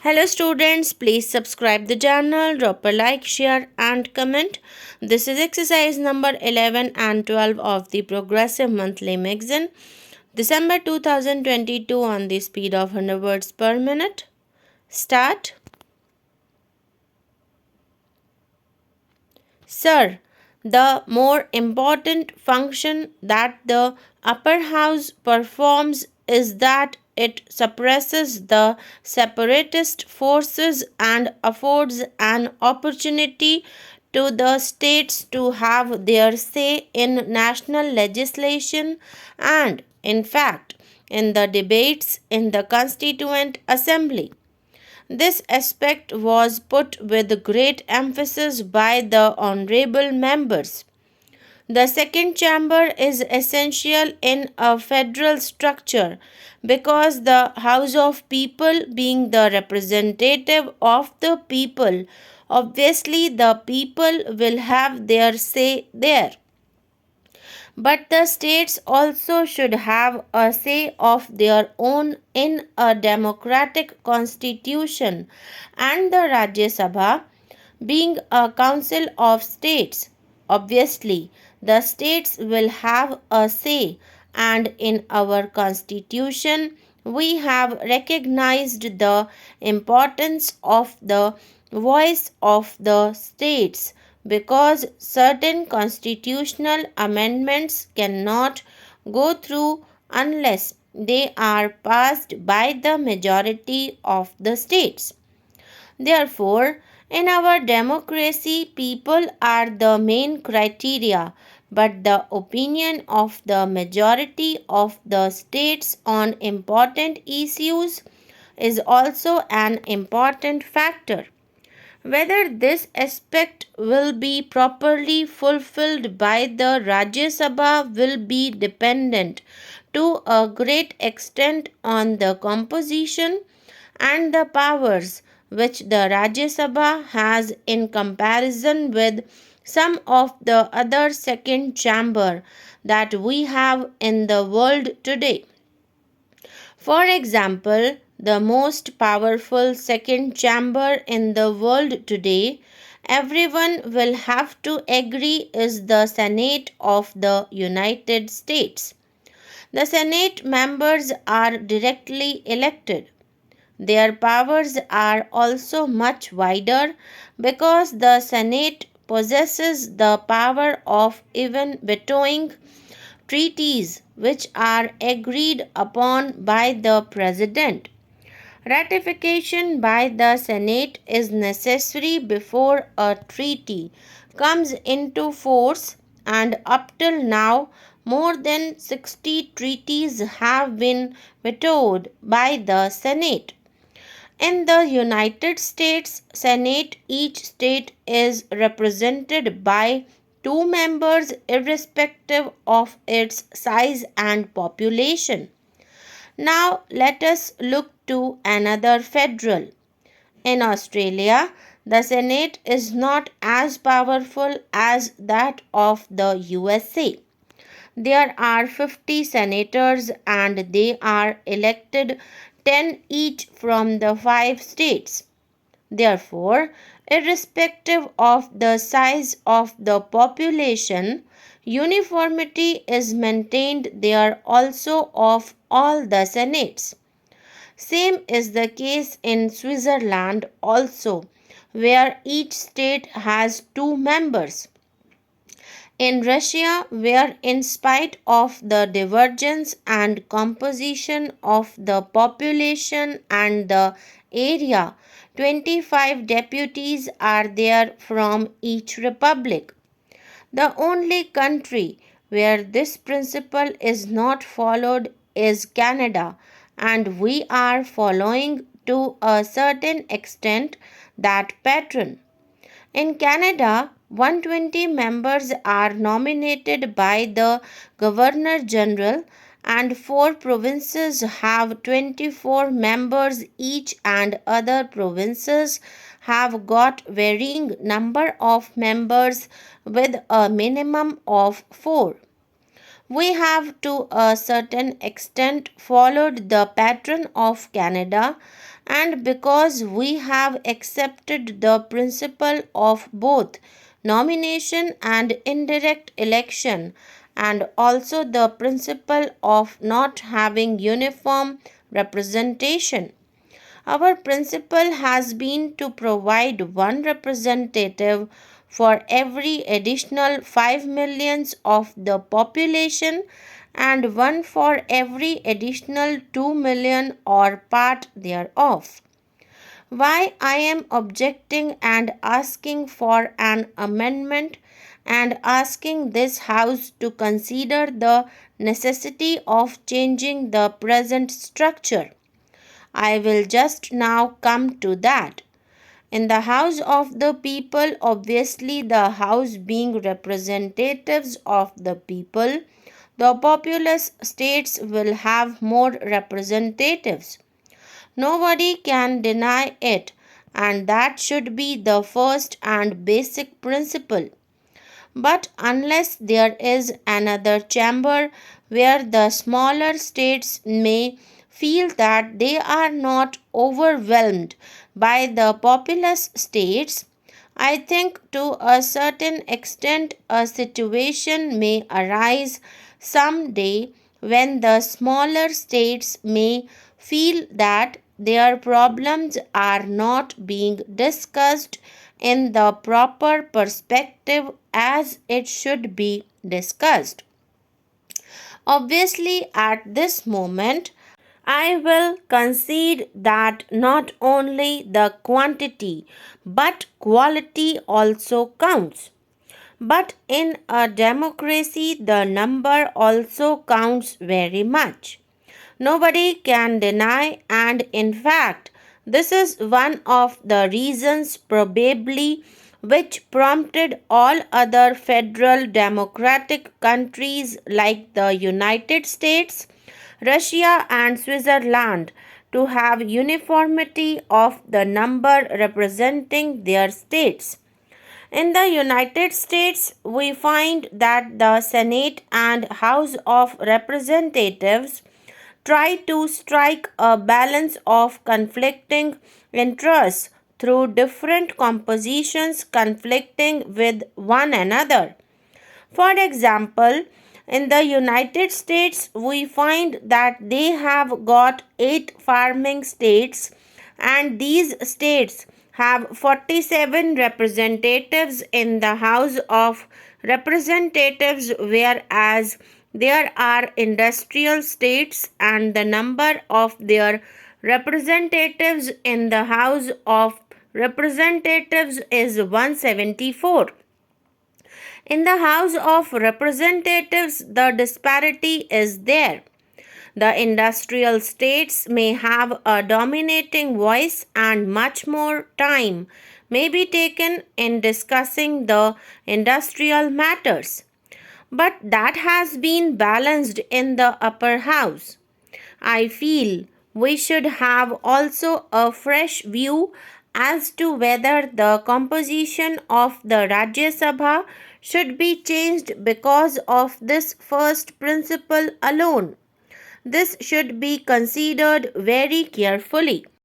Hello students, please subscribe the channel, drop a like, share and comment. This is exercise number 11 and 12 of the Progressive Monthly Magazine, December 2022 on the speed of 100 words per minute. Start. Sir, the more important function that the upper house performs is that it suppresses the separatist forces and affords an opportunity to the states to have their say in national legislation and, in fact, in the debates in the Constituent Assembly. This aspect was put with great emphasis by the honorable members. The second chamber is essential in a federal structure because the House of People, being the representative of the people, obviously the people will have their say there. But the states also should have a say of their own in a democratic constitution, and the Rajya Sabha, being a council of states, obviously the states will have a say, and in our constitution we have recognized the importance of the voice of the states because certain constitutional amendments cannot go through unless they are passed by the majority of the states. Therefore, in our democracy, people are the main criteria, but the opinion of the majority of the states on important issues is also an important factor. Whether this aspect will be properly fulfilled by the Rajya Sabha will be dependent to a great extent on the composition and the powers which the Rajya Sabha has in comparison with some of the other second chamber that we have in the world today. For example, the most powerful second chamber in the world today, everyone will have to agree, is the Senate of the United States. The Senate members are directly elected. Their powers are also much wider because the Senate possesses the power of even vetoing treaties which are agreed upon by the President. Ratification by the Senate is necessary before a treaty comes into force, and up till now, more than 60 treaties have been vetoed by the Senate. In the United States Senate, each state is represented by two members irrespective of its size and population. Now let us look to another federal. In Australia, the Senate is not as powerful as that of the USA. There are 50 senators and they are elected 10 each from the 5 states. Therefore, irrespective of the size of the population, uniformity is maintained there also of all the senates. Same is the case in Switzerland also, where each state has 2 members. In Russia, where in spite of the divergence and composition of the population and the area, 25 deputies are there from each republic. The only country where this principle is not followed is Canada, and we are following to a certain extent that pattern. In Canada, 120 members are nominated by the Governor General, and 4 provinces have 24 members each, and other provinces have got varying number of members with a minimum of 4. We have to a certain extent followed the pattern of Canada, and because we have accepted the principle of both nomination and indirect election, and also the principle of not having uniform representation. Our principle has been to provide one representative for every additional 5 millions of the population and one for every additional 2 million or part thereof. Why I am objecting and asking for an amendment and asking this House to consider the necessity of changing the present structure. I will just now come to that. In the House of the People, obviously, the House being representatives of the people, the populous states will have more representatives. Nobody can deny it, and that should be the first and basic principle. But unless there is another chamber where the smaller states may feel that they are not overwhelmed by the populous states, I think to a certain extent a situation may arise some day when the smaller states may feel that their problems are not being discussed in the proper perspective as it should be discussed. Obviously, at this moment, I will concede that not only the quantity but quality also counts. But in a democracy, the number also counts very much. Nobody can deny, and in fact, this is one of the reasons probably which prompted all other federal democratic countries like the United States, Russia, and Switzerland to have uniformity of the number representing their states. In the United States, we find that the Senate and House of Representatives try to strike a balance of conflicting interests through different compositions conflicting with one another. For example, in the United States, we find that they have got 8 farming states, and these states have 47 representatives in the House of Representatives, whereas there are industrial states and the number of their representatives in the House of Representatives is 174. In the House of Representatives, the disparity is there. The industrial states may have a dominating voice, and much more time may be taken in discussing the industrial matters. But that has been balanced in the upper house. I feel we should have also a fresh view as to whether the composition of the Rajya Sabha should be changed because of this first principle alone. This should be considered very carefully.